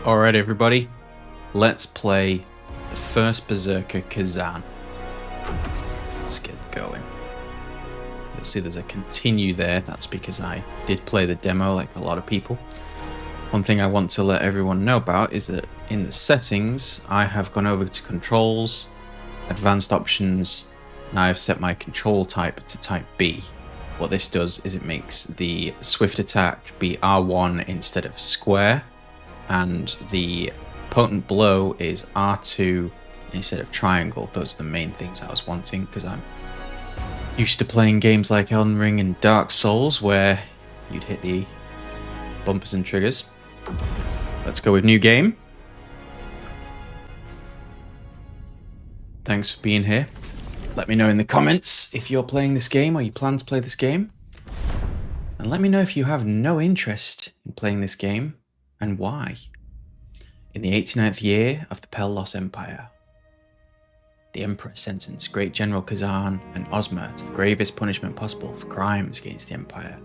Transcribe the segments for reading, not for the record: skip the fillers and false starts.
Alright everybody, let's play the First Berserker Khazan. Let's get going. You'll see there's a continue there, that's because I did play the demo like a lot of people. One thing I want to let everyone know about is that in the settings, I have gone over to controls, advanced options, and I have set my control type to type B. What this does is it makes the swift attack be R1 instead of square, and the potent blow is R2 instead of triangle. Those are the main things I was wanting, because I'm used to playing games like Elden Ring and Dark Souls where you'd hit the bumpers and triggers. Let's go with new game. Thanks for being here. Let me know in the comments if you're playing this game or you plan to play this game. And let me know if you have no interest in playing this game and why. In the 89th year of the Pell Los Empire, the Emperor sentenced Great General Khazan and Ozma to the gravest punishment possible for crimes against the Empire.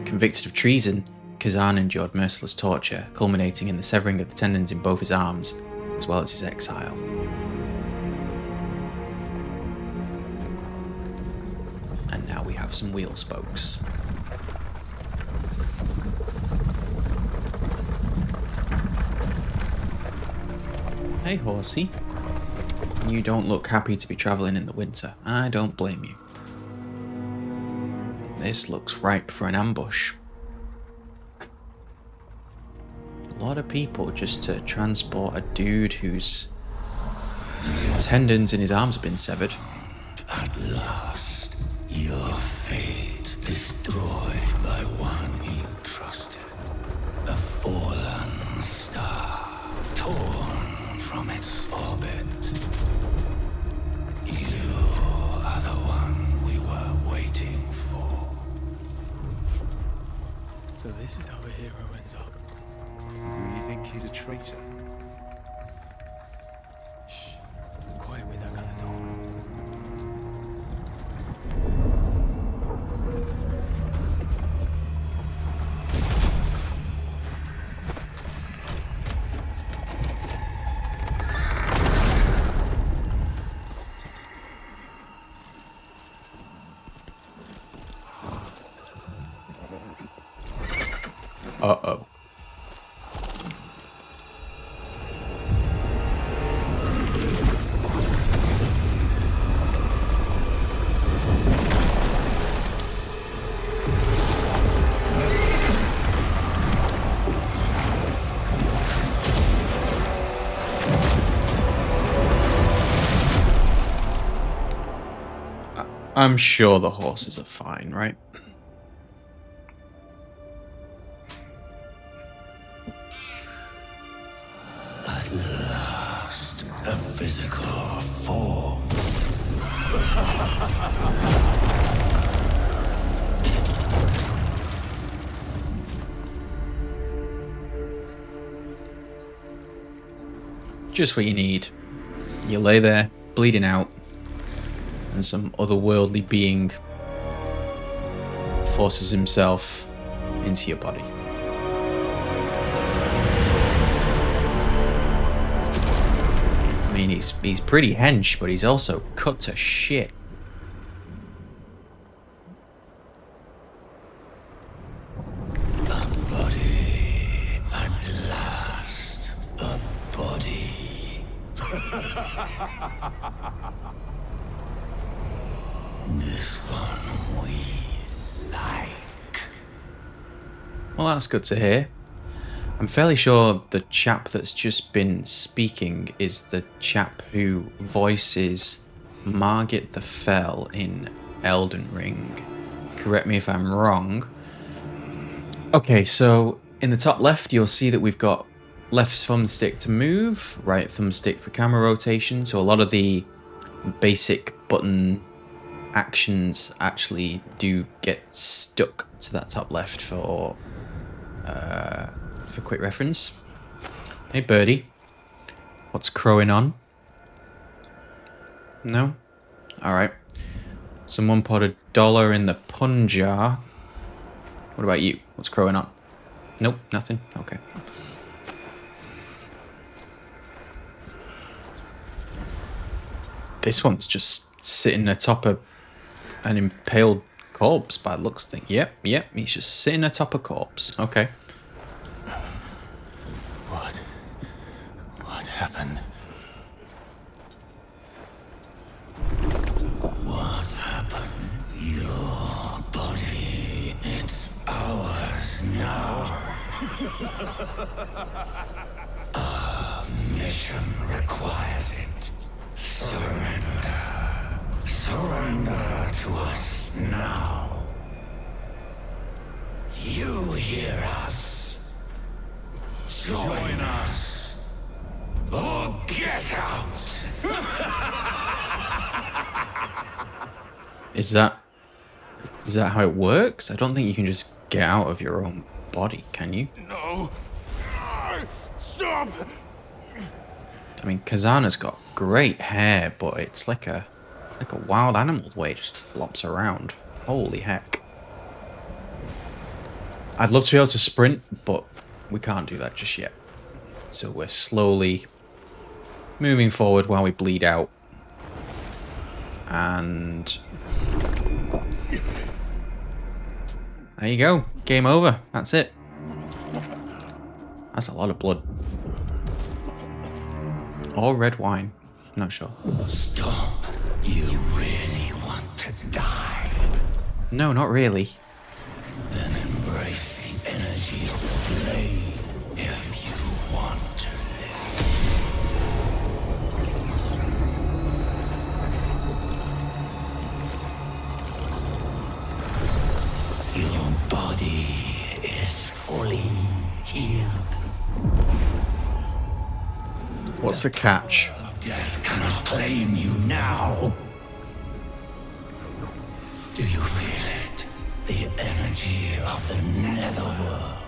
Convicted of treason, Khazan endured merciless torture, culminating in the severing of the tendons in both his arms, as well as his exile. And now we have some wheel spokes. Hey horsey, you don't look happy to be travelling in the winter. I don't blame you. This looks ripe for an ambush. A lot of people just to transport a dude whose tendons in his arms have been severed. At last, your fate destroyed by one you trusted. A fallen star, torn from its orbit. You are the one we were waiting for. So this is how a hero ends up. You think he's a traitor? Shh. Quiet with that kind of talk. Uh-oh. I'm sure the horses are fine, right? At last, a physical form. Just what you need. You lay there, bleeding out, and some otherworldly being forces himself into your body. I mean, he's pretty hench, but he's also cut to shit. A body. At last, a body. This one we like. Well, that's good to hear. I'm fairly sure the chap that's just been speaking is the chap who voices Margit the Fell in Elden Ring. Correct me if I'm wrong. Okay, so in the top left, you'll see that we've got left thumbstick to move, right thumbstick for camera rotation. So a lot of the basic button actions actually do get stuck to that top left for quick reference. Hey birdie, what's crowing on? No? Alright. Someone put $1 in the pun jar. What about you? What's crowing on? Nope, nothing. Okay. This one's just sitting atop of an impaled corpse by the looks thing. Yep, he's just sitting atop a corpse. Okay. What happened? What happened? Your body, it's ours now. Our mission requires it. Surrender. Surrender to us now. You hear us. Join us. Or get out. Is that how it works? I don't think you can just get out of your own body, can you? No. Stop. I mean, Khazan has got great hair, but it's like a wild animal the way it just flops around. Holy heck. I'd love to be able to sprint, but we can't do that just yet. So we're slowly moving forward while we bleed out. And there you go. Game over. That's it. That's a lot of blood. Or red wine. Not sure. Stop. You really want to die? No, not really. Then embrace the energy of the blade if you want to live. Your body is fully healed. What's the catch? Death cannot claim you now. Do you feel it? The energy of the netherworld.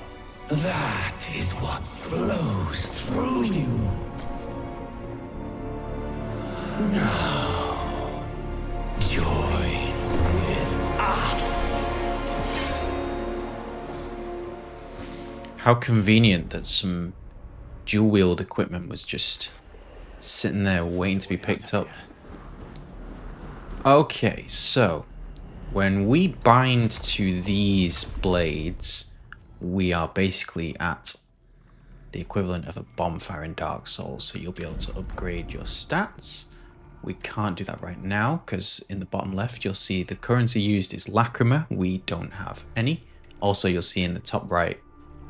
That is what flows through you. Now, join with us. How convenient that some dual-wield equipment was just sitting there waiting to be picked up. Okay, so when we bind to these blades, we are basically at the equivalent of a bonfire in Dark Souls, so you'll be able to upgrade your stats. We can't do that right now because in the bottom left you'll see the currency used is lacrima. We don't have any. Also, you'll see in the top right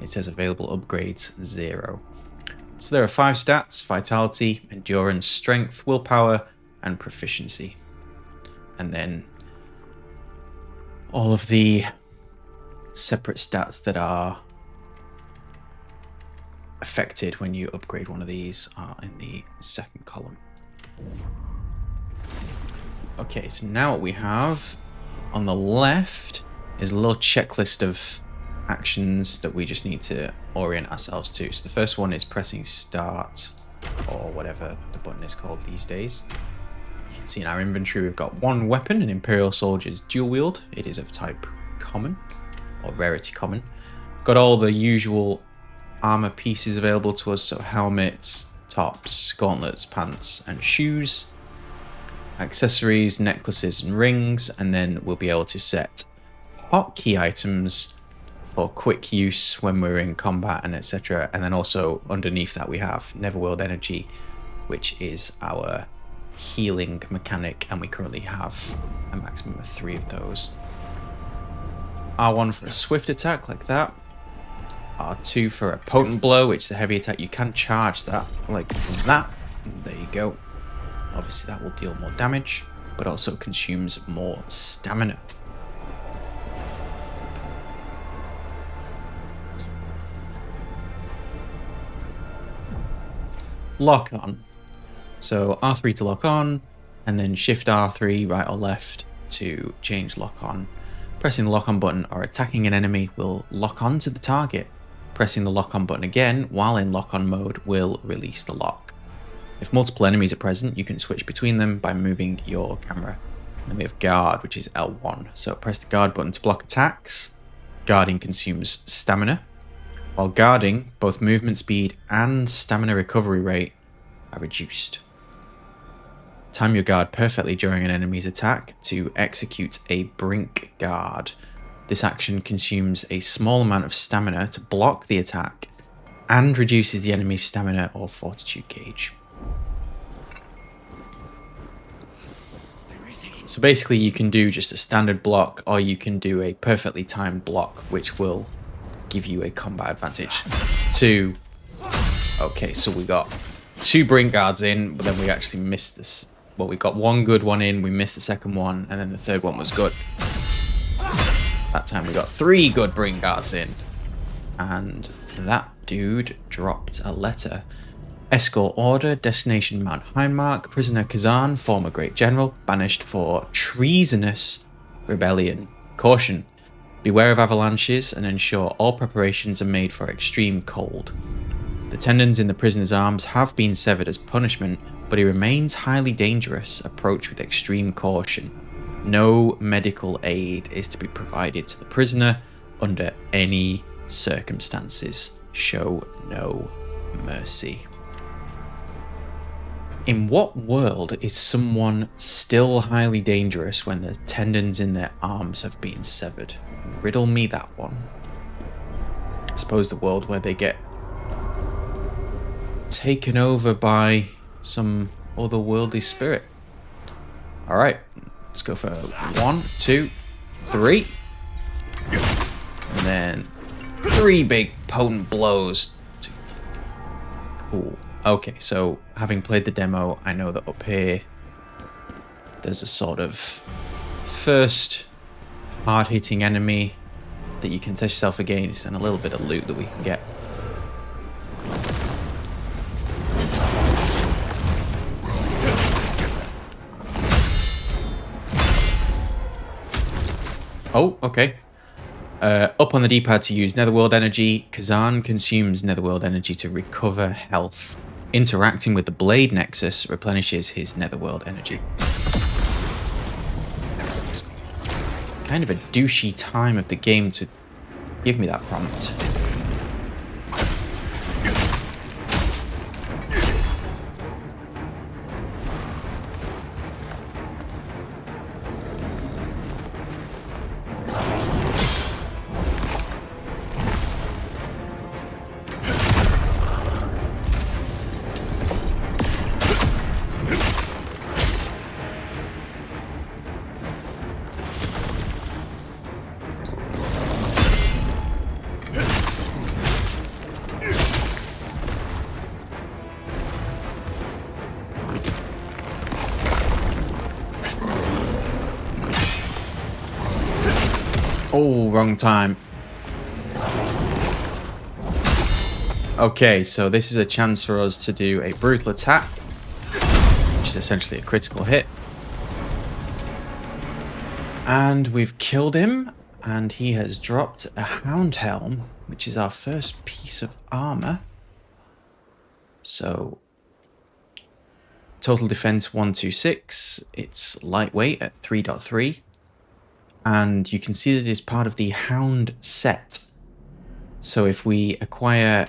it says available upgrades 0. So there are 5 stats: vitality, endurance, strength, willpower, and proficiency. And then all of the separate stats that are affected when you upgrade one of these are in the second column. Okay, so now what we have on the left is a little checklist of actions that we just need to orient ourselves to. So the first one is pressing start, or whatever the button is called these days. You can see in our inventory we've got one weapon, an Imperial Soldier's dual wield. It is of type common, or rarity common. Got all the usual armor pieces available to us, so helmets, tops, gauntlets, pants, and shoes. Accessories, necklaces, and rings, and then we'll be able to set hotkey items for quick use when we're in combat and etc. And then also underneath that we have Netherworld Energy, which is our healing mechanic, and we currently have a maximum of 3 of those. R1 for a swift attack like that. R2 for a potent blow, which is a heavy attack. You can charge that like that. There you go. Obviously that will deal more damage, but also consumes more stamina. Lock on. So R3 to lock on, and then Shift R3 right or left to change lock on. Pressing the lock on button or attacking an enemy will lock on to the target. Pressing the lock on button again while in lock on mode will release the lock. If multiple enemies are present, you can switch between them by moving your camera. Then we have guard, which is L1. So press the guard button to block attacks. Guarding consumes stamina. While guarding, both movement speed and stamina recovery rate are reduced. Time your guard perfectly during an enemy's attack to execute a brink guard. This action consumes a small amount of stamina to block the attack and reduces the enemy's stamina or fortitude gauge. So basically you can do just a standard block, or you can do a perfectly timed block, which will give you a combat advantage. Okay, so we got 2 brink guards in, but then we actually missed this. Well, we got 1 good one in, we missed the second one, and then the third one was good. That time we got 3 good brink guards in. And that dude dropped a letter. Escort order, destination Mount Heinmark, prisoner Khazan, former great general, banished for treasonous rebellion. Caution, beware of avalanches and ensure all preparations are made for extreme cold. The tendons in the prisoner's arms have been severed as punishment, but he remains highly dangerous. Approach with extreme caution. No medical aid is to be provided to the prisoner under any circumstances. Show no mercy. In what world is someone still highly dangerous when the tendons in their arms have been severed? Riddle me that one. I suppose the world where they get taken over by some otherworldly spirit. Alright, let's go for 1, 2, 3. And then 3 big potent blows. Cool. Okay, so having played the demo, I know that up here there's a sort of first hard-hitting enemy that you can test yourself against, and a little bit of loot that we can get. Oh, okay. Up on the D-pad to use Netherworld Energy. Khazan consumes Netherworld Energy to recover health. Interacting with the Blade Nexus replenishes his Netherworld Energy. It's kind of a douchey time of the game to give me that prompt. Oh, wrong time. Okay, so this is a chance for us to do a brutal attack, which is essentially a critical hit. And we've killed him, and he has dropped a Hound Helm, which is our first piece of armor. So, total defense 126, it's lightweight at 3.3. And you can see that it is part of the Hound set. So if we acquire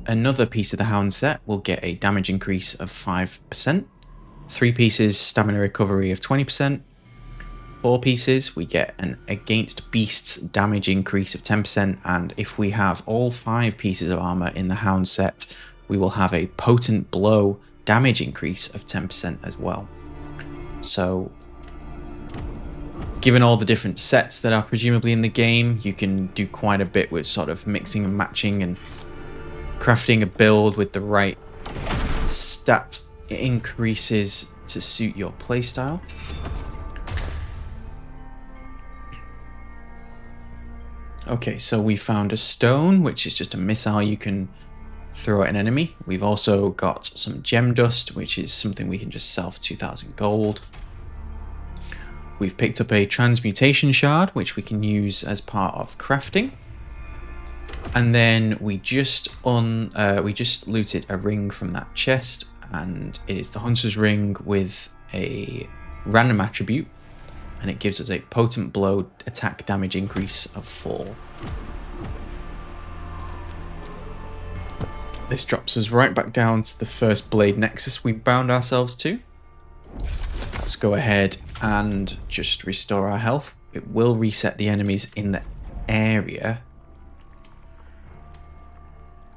another piece of the Hound set, we'll get a damage increase of 5%. 3 pieces, stamina recovery of 20%. 4 pieces, we get an against beasts damage increase of 10%. And if we have all 5 pieces of armor in the Hound set, we will have a potent blow damage increase of 10% as well. So, given all the different sets that are presumably in the game, you can do quite a bit with sort of mixing and matching and crafting a build with the right stat increases to suit your playstyle. Okay, so we found a stone, which is just a missile you can throw at an enemy. We've also got some gem dust, which is something we can just sell for 2,000 gold. We've picked up a transmutation shard, which we can use as part of crafting. And then we just looted a ring from that chest, and it is the Hunter's Ring with a random attribute, and it gives us a potent blow attack damage increase of 4. This drops us right back down to the first blade nexus we bound ourselves to. Let's go ahead and just restore our health. It will reset the enemies in the area,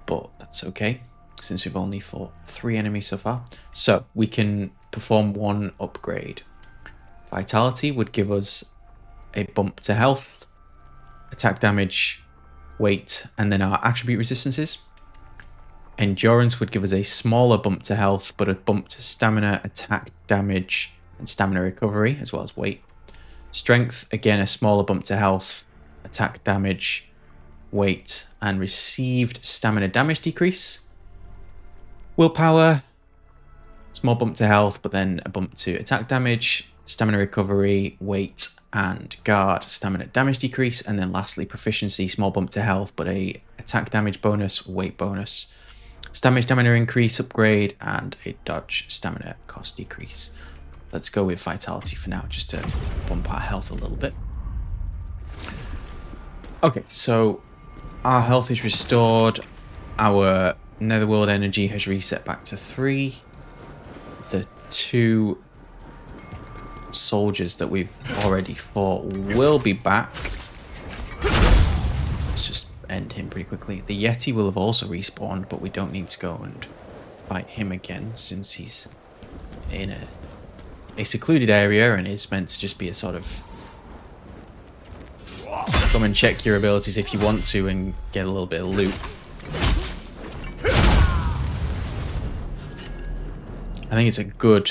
but that's okay since we've only fought 3 enemies so far. So we can perform 1 upgrade. Vitality would give us a bump to health, attack damage, weight, and then our attribute resistances. Endurance would give us a smaller bump to health, but a bump to stamina, attack damage, and stamina recovery, as well as weight. Strength, again, a smaller bump to health, attack damage, weight, and received stamina damage decrease. Willpower, small bump to health, but then a bump to attack damage, stamina recovery, weight, and guard stamina damage decrease. And then lastly, proficiency, small bump to health, but a attack damage bonus, weight bonus, stamina increase upgrade, and a dodge stamina cost decrease. Let's go with vitality for now, just to bump our health a little bit. Okay, so our health is restored. Our netherworld energy has reset back to 3. The 2 soldiers that we've already fought will be back. Let's just end him pretty quickly. The Yeti will have also respawned, but we don't need to go and fight him again since he's in a secluded area and is meant to just be a sort of come and check your abilities if you want to and get a little bit of loot. I think it's a good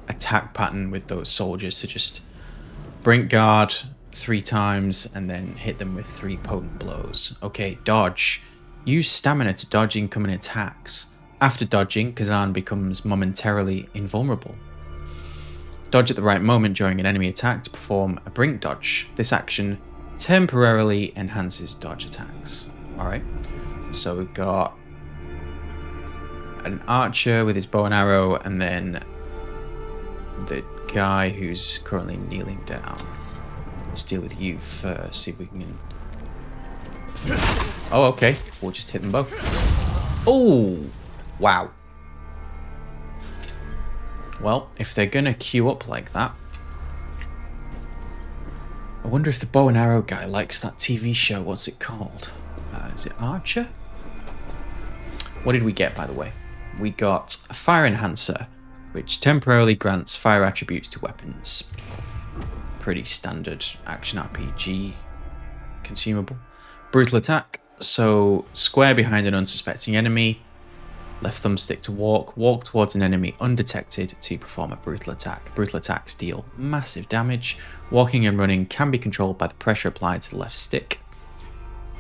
attack pattern with those soldiers to just brink guard 3 times and then hit them with 3 potent blows. Okay, dodge. Use stamina to dodge incoming attacks. After dodging, Khazan becomes momentarily invulnerable. Dodge at the right moment during an enemy attack to perform a brink dodge. This action temporarily enhances dodge attacks. Alright, so we've got an archer with his bow and arrow, and then the guy who's currently kneeling down. Let's deal with you first, see if we can... Oh, okay. We'll just hit them both. Oh! Wow. Well, if they're gonna queue up like that... I wonder if the bow and arrow guy likes that TV show. What's it called? Is it Archer? What did we get, by the way? We got a fire enhancer, which temporarily grants fire attributes to weapons. Pretty standard action RPG consumable. Brutal attack. So square behind an unsuspecting enemy. Left thumbstick to walk. Walk towards an enemy undetected to perform a brutal attack. Brutal attacks deal massive damage. Walking and running can be controlled by the pressure applied to the left stick.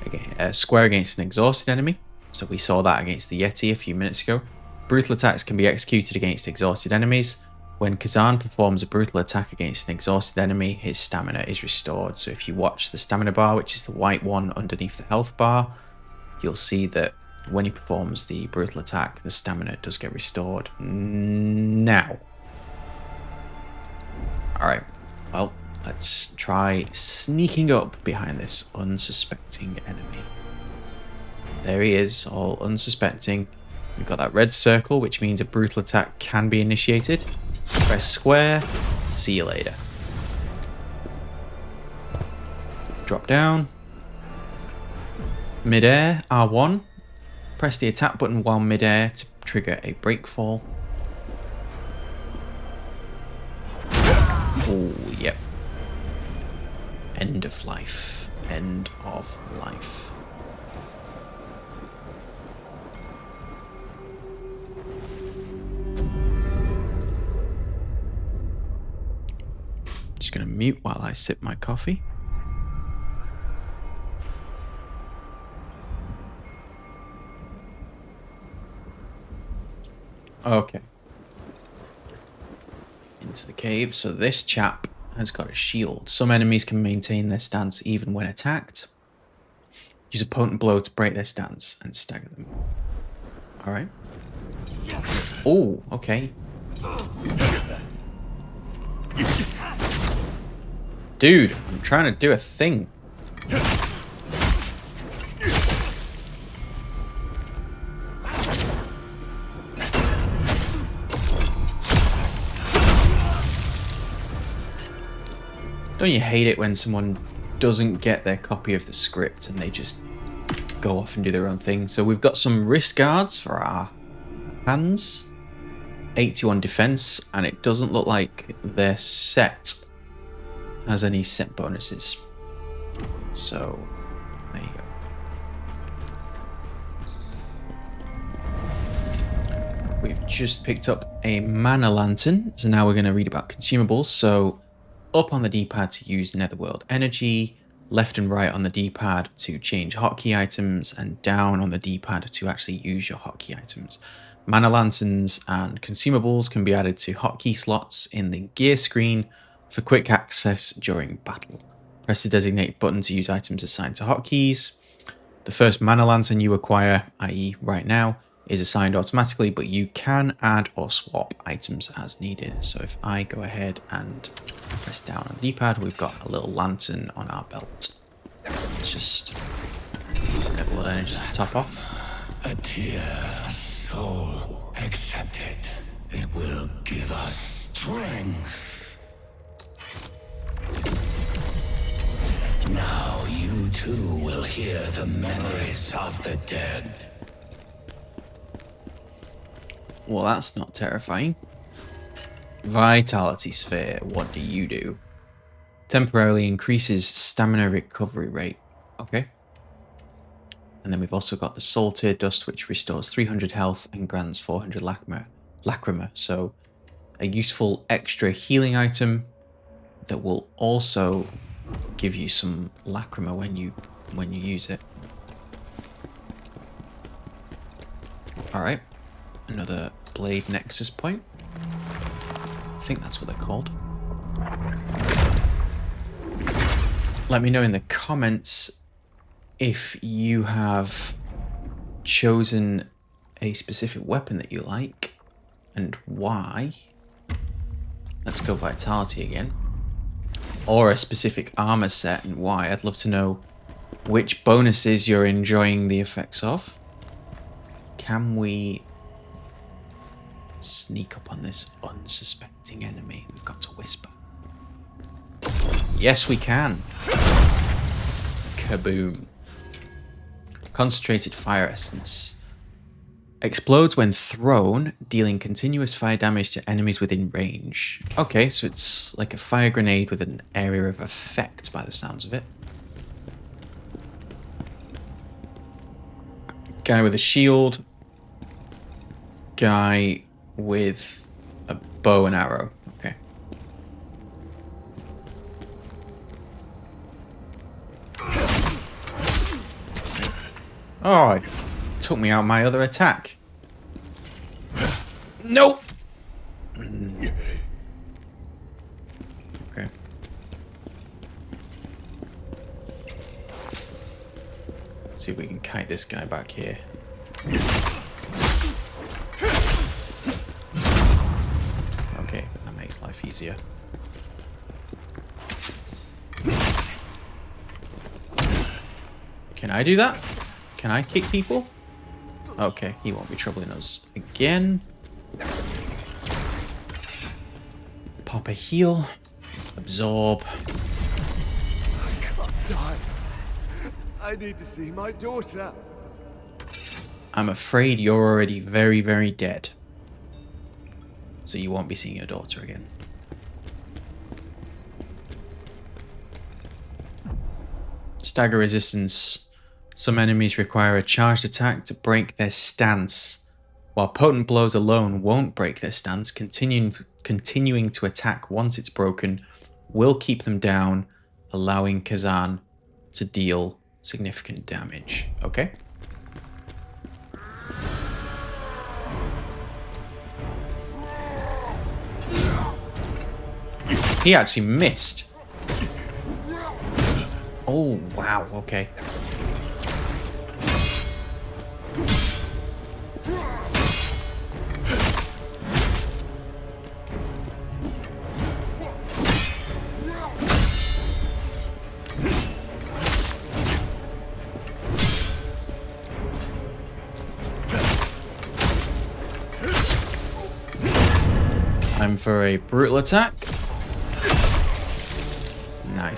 Again, square against an exhausted enemy. So we saw that against the Yeti a few minutes ago. Brutal attacks can be executed against exhausted enemies. When Khazan performs a brutal attack against an exhausted enemy, his stamina is restored. So if you watch the stamina bar, which is the white one underneath the health bar, you'll see that when he performs the brutal attack, the stamina does get restored. Now. Alright, well, let's try sneaking up behind this unsuspecting enemy. There he is, all unsuspecting. We've got that red circle, which means a brutal attack can be initiated. Press square, see you later. Drop down. Mid-air, R1. Press the attack button while mid-air to trigger a breakfall. Oh, yep. End of life. End of life. Just going to mute while I sip my coffee. Okay. Into the cave. So this chap has got a shield. Some enemies can maintain their stance even when attacked. Use a potent blow to break their stance and stagger them. Alright. Oh, okay. Dude, I'm trying to do a thing. Don't you hate it when someone doesn't get their copy of the script and they just go off and do their own thing? So we've got some wrist guards for our hands. 81 defense, and it doesn't look like their set has any set bonuses. So there you go. We've just picked up a mana lantern, so now we're going to read about consumables. So up on the D-pad to use netherworld energy, left and right on the D-pad to change hotkey items, and down on the D-pad to actually use your hotkey items. Mana lanterns and consumables can be added to hotkey slots in the gear screen for quick access during battle. Press the designate button to use items assigned to hotkeys. The first mana lantern you acquire, i.e. right now, is assigned automatically, but you can add or swap items as needed. So if I go ahead and press down on the D-pad, we've got a little lantern on our belt. Let's just use a network energy to top off. A tear, a soul, accept it. It will give us strength. Now you too will hear the memories of the dead. Well, that's not terrifying. Vitality Sphere, what do you do? Temporarily increases stamina recovery rate. Okay. And then we've also got the Soul Tear Dust, which restores 300 health and grants 400 lacrima. So a useful extra healing item that will also give you some lacrima when you use it. Alright. Another Blade Nexus point. I think that's what they're called. Let me know in the comments if you have chosen a specific weapon that you like and why. Let's go Vitality again. Or a specific armor set and why. I'd love to know which bonuses you're enjoying the effects of. Can we sneak up on this unsuspecting enemy? We've got to whisper. Yes, we can. Kaboom. Concentrated Fire Essence. Explodes when thrown, dealing continuous fire damage to enemies within range. Okay, so it's like a fire grenade with an area of effect by the sounds of it. Guy with a shield. Guy with a bow and arrow. Okay. Oh, it took me out my other attack. Nope. Okay. Let's see if we can kite this guy back here. Okay, that makes life easier. Can I do that? Can I kick people? Okay, he won't be troubling us again. Pop a heal. Absorb. I can't die. I need to see my daughter. I'm afraid you're already very, very dead. So you won't be seeing your daughter again. Stagger resistance. Some enemies require a charged attack to break their stance, while potent blows alone won't break their stance. Continuing to attack once it's broken will keep them down, allowing Khazan to deal significant damage. Okay? He actually missed. Oh, wow, okay. Time for a brutal attack.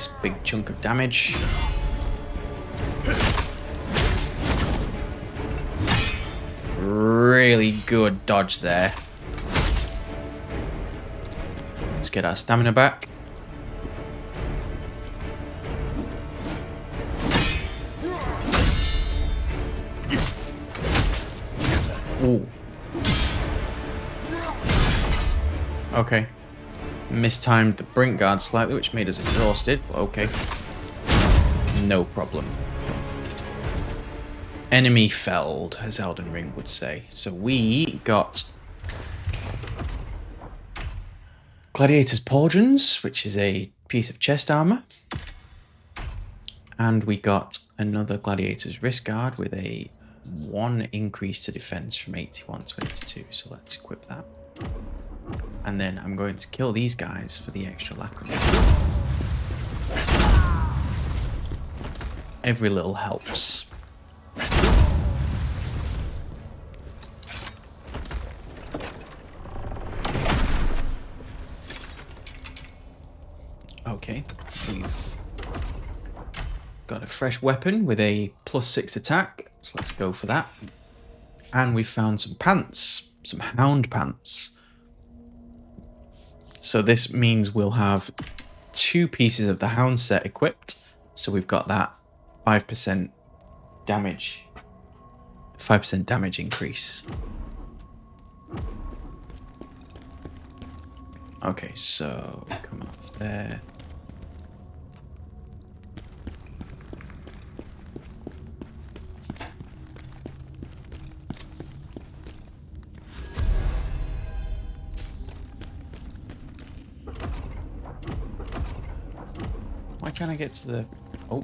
nice big chunk of damage. Really good dodge there. Let's get our stamina back. Ooh. Okay. Mistimed the brink guard slightly, which made us exhausted, but okay. No problem. Enemy felled, as Elden Ring would say. So we got Gladiator's Pauldrons, which is a piece of chest armor. And we got another Gladiator's Wrist Guard with a 1 increase to defense from 81 to 82. So let's equip that. And then I'm going to kill these guys for the extra lacrimal. Every little helps. Okay, we've got a fresh weapon with a +6 attack, so let's go for that. And we've found some pants, some hound pants. So this means we'll have 2 pieces of the hound set equipped. So we've got that 5% damage, 5% damage increase. Okay, so come off there. Why can't I get to the... Oh.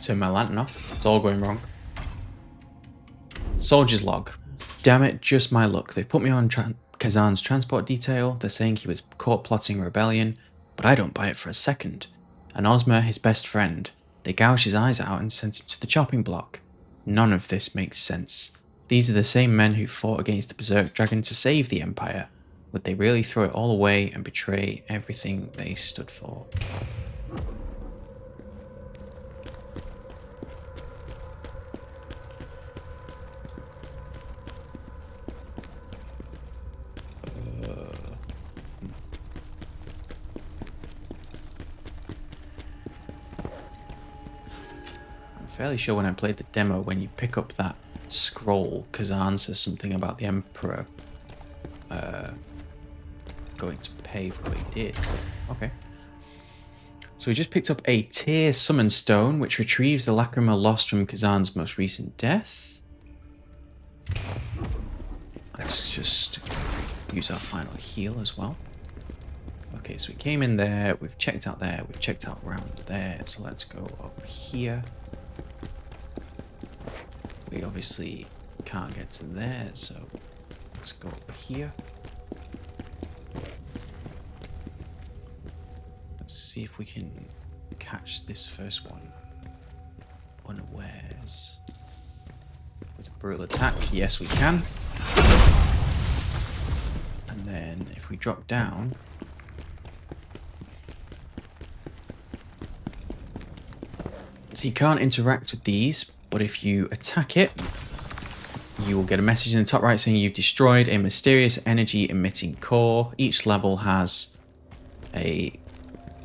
Turn my lantern off. It's all going wrong. Soldier's log. Damn it, just my luck. They've put me on Khazan's transport detail. They're saying he was caught plotting rebellion, but I don't buy it for a second. And Ozma, his best friend. They gouged his eyes out and sent him to the chopping block. None of this makes sense. These are the same men who fought against the Berserk Dragon to save the Empire. Would they really throw it all away and betray everything they stood for? Fairly sure when I played the demo, when you pick up that scroll, Khazan says something about the Emperor going to pay for what he did. Okay. So we just picked up a Tear Summon Stone, which retrieves the lacrimal lost from Khazan's most recent death. Let's just use our final heal as well. Okay, so we came in there, we've checked out there, we've checked out around there, so let's go up here. We obviously can't get to there, so let's go up here. Let's see if we can catch this first one unawares. With a brutal attack, yes we can. And then if we drop down, so you can't interact with these, but if you attack it, you will get a message in the top right saying you've destroyed a mysterious energy emitting core. Each level has a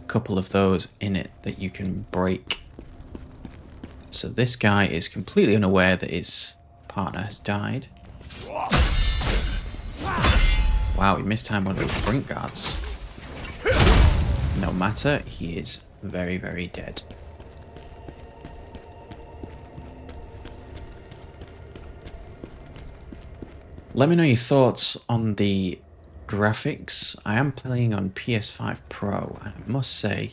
couple of those in it that you can break. So this guy is completely unaware that his partner has died. Wow, he mistimed one of those brink guards. No matter, he is very, very dead. Let me know your thoughts on the graphics. I am playing on PS5 Pro, and I must say,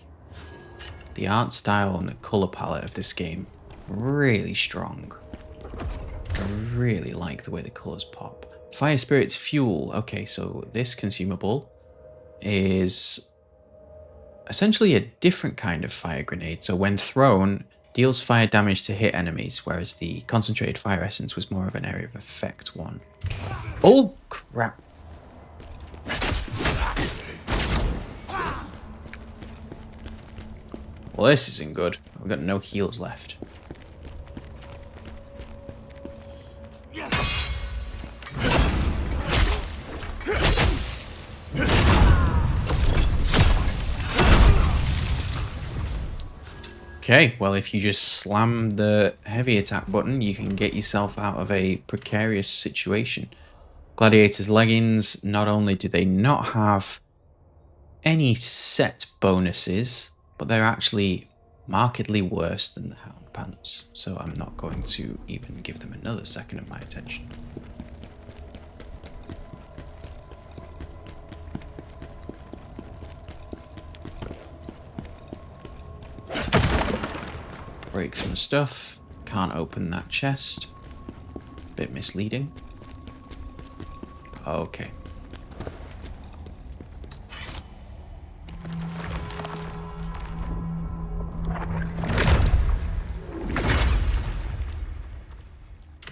the art style and the colour palette of this game, really strong. I really like the way the colours pop. Fire Spirit's Fuel. Okay, so this consumable is essentially a different kind of fire grenade. So when thrown, deals fire damage to hit enemies, whereas the concentrated fire essence was more of an area of effect one. Oh, crap. Well, this isn't good. We've got no heals left. Okay, well, if you just slam the heavy attack button, you can get yourself out of a precarious situation. Gladiator's leggings, not only do they not have any set bonuses, but they're actually markedly worse than the Hound pants. So I'm not going to even give them another second of my attention. Break some stuff. Can't open that chest. Bit misleading. Okay.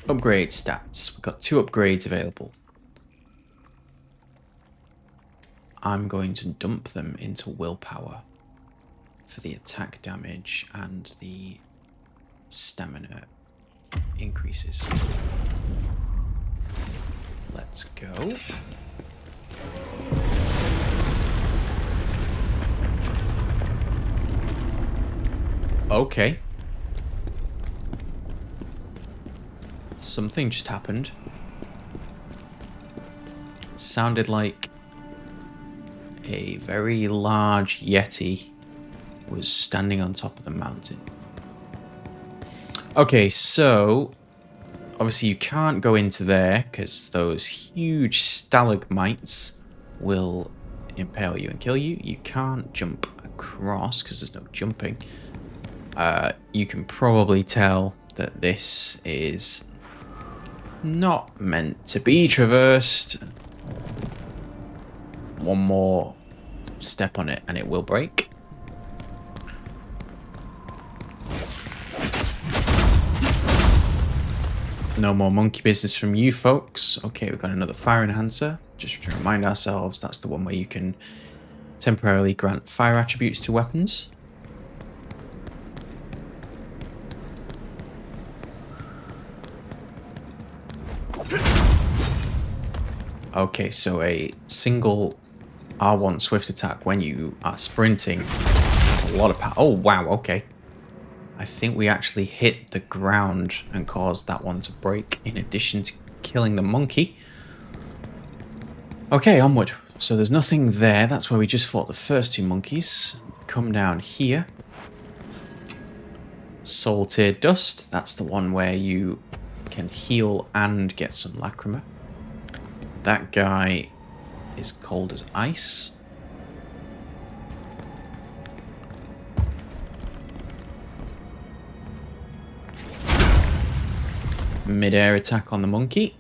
Upgrade stats. We've got 2 upgrades available. I'm going to dump them into willpower for the attack damage and the stamina increases. Let's go. Okay. Something just happened. Sounded like a very large Yeti was standing on top of the mountain. Okay, so obviously you can't go into there because those huge stalagmites will impale you and kill you. You can't jump across because there's no jumping. You can probably tell that this is not meant to be traversed. One more step on it and it will break. No more monkey business from you folks. Okay, we've got another fire enhancer. Just to remind ourselves, that's the one where you can temporarily grant fire attributes to weapons. Okay, so a single R1 swift attack when you are sprinting. That's a lot of power. Oh, wow, okay. I think we actually hit the ground and caused that one to break in addition to killing the monkey. Okay, onward. So there's nothing there. That's where we just fought the first 2 monkeys. Come down here. Salted dust. That's the one where you can heal and get some lacrima. That guy is cold as ice. Mid-air attack on the monkey.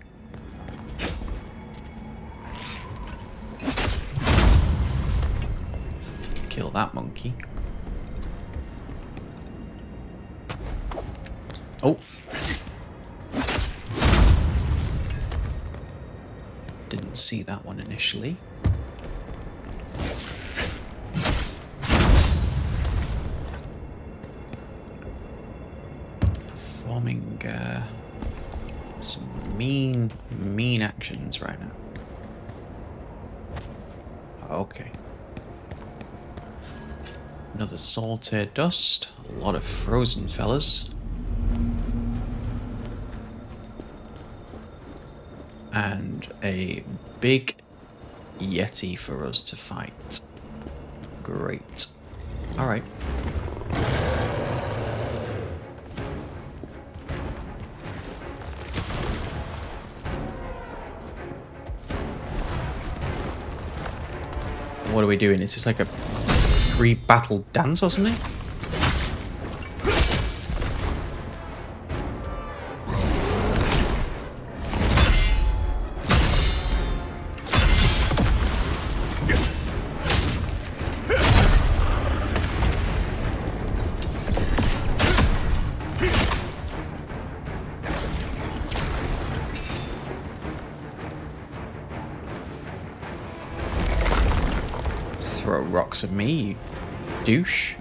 Kill that monkey. Oh. Didn't see that one initially. Performing some mean actions right now. Okay. Another salted dust. A lot of frozen fellas. And a big Yeti for us to fight. Great. Alright. What are we doing? Is this like a pre-battle dance or something? Throw rocks at me, you douche.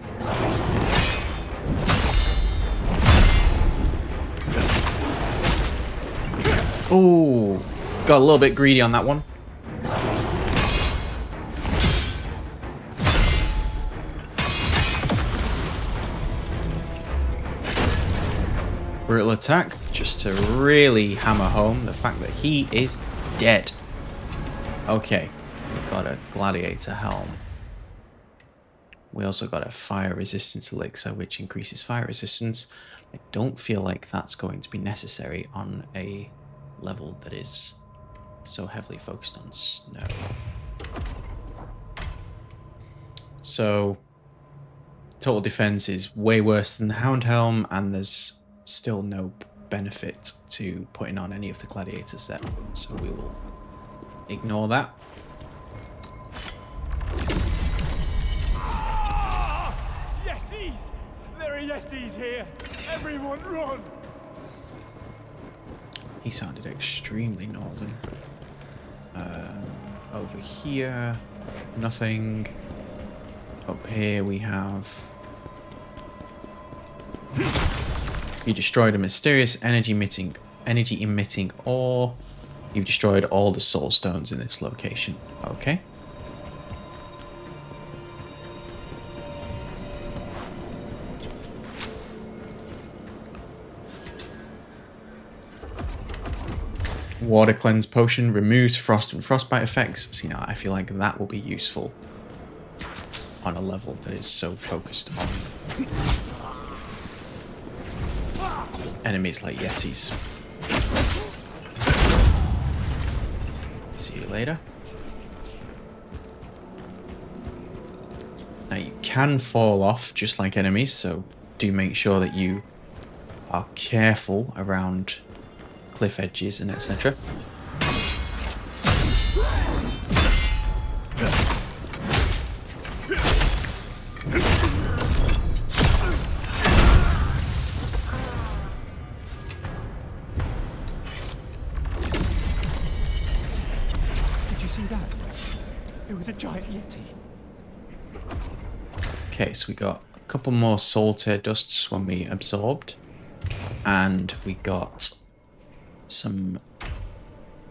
Oh, got a little bit greedy on that one. Brutal attack, just to really hammer home the fact that he is dead. Okay, we've got a gladiator helm. We also got a fire resistance elixir, which increases fire resistance. I don't feel like that's going to be necessary on a level that is so heavily focused on snow. So, total defense is way worse than the Hound Helm, and there's still no benefit to putting on any of the gladiator set. So we will ignore that. Yetis! There are Yetis here! Everyone run! He sounded extremely northern. Over here, nothing. Up here we have... You destroyed a mysterious energy emitting ore. You've destroyed all the soul stones in this location. Okay. Water cleanse potion removes frost and frostbite effects. See, now I feel like that will be useful on a level that is so focused on enemies like Yetis. See you later. Now you can fall off just like enemies, so do make sure that you are careful around cliff edges and etc. Did you see that? It was a giant Yeti. Okay, so we got a couple more soul tear dusts when we absorbed, and we got some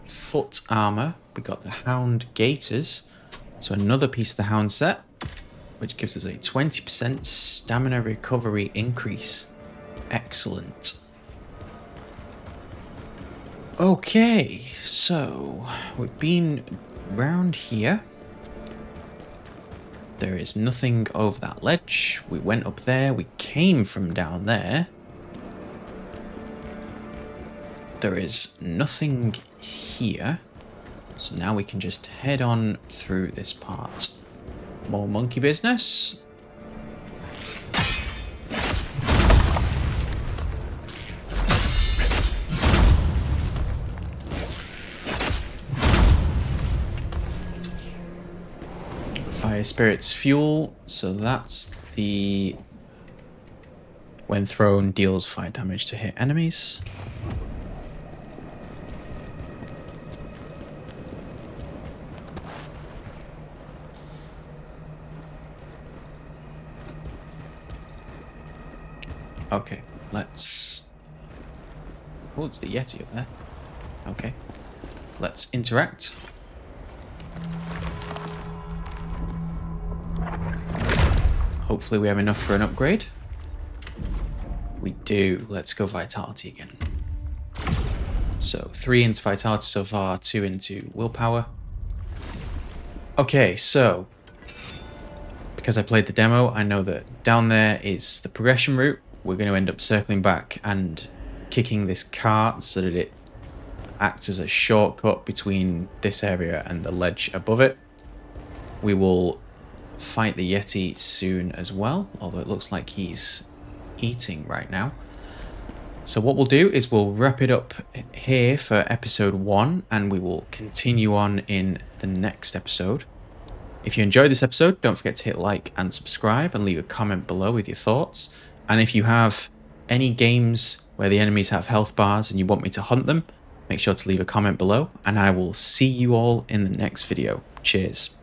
foot armor. We got the Hound Gaiters, so another piece of the Hound set, which gives us a 20% stamina recovery increase. Excellent. Okay, so we've been round here. There is nothing over that ledge. We went up there. We came from down there. There is nothing here. So now we can just head on through this part. More monkey business. Fire Spirit's fuel, so that's the... When thrown, deals fire damage to hit enemies. Okay, let's... Oh, it's the Yeti up there. Okay. Let's interact. Hopefully we have enough for an upgrade. We do. Let's go Vitality again. So 3 into Vitality so far, 2 into Willpower. Okay, so... Because I played the demo, I know that down there is the progression route. We're going to end up circling back and kicking this cart so that it acts as a shortcut between this area and the ledge above it. We will fight the Yeti soon as well, although it looks like he's eating right now. So what we'll do is we'll wrap it up here for episode 1, and we will continue on in the next episode. If you enjoyed this episode, don't forget to hit like and subscribe and leave a comment below with your thoughts. And if you have any games where the enemies have health bars and you want me to hunt them, make sure to leave a comment below, and I will see you all in the next video. Cheers.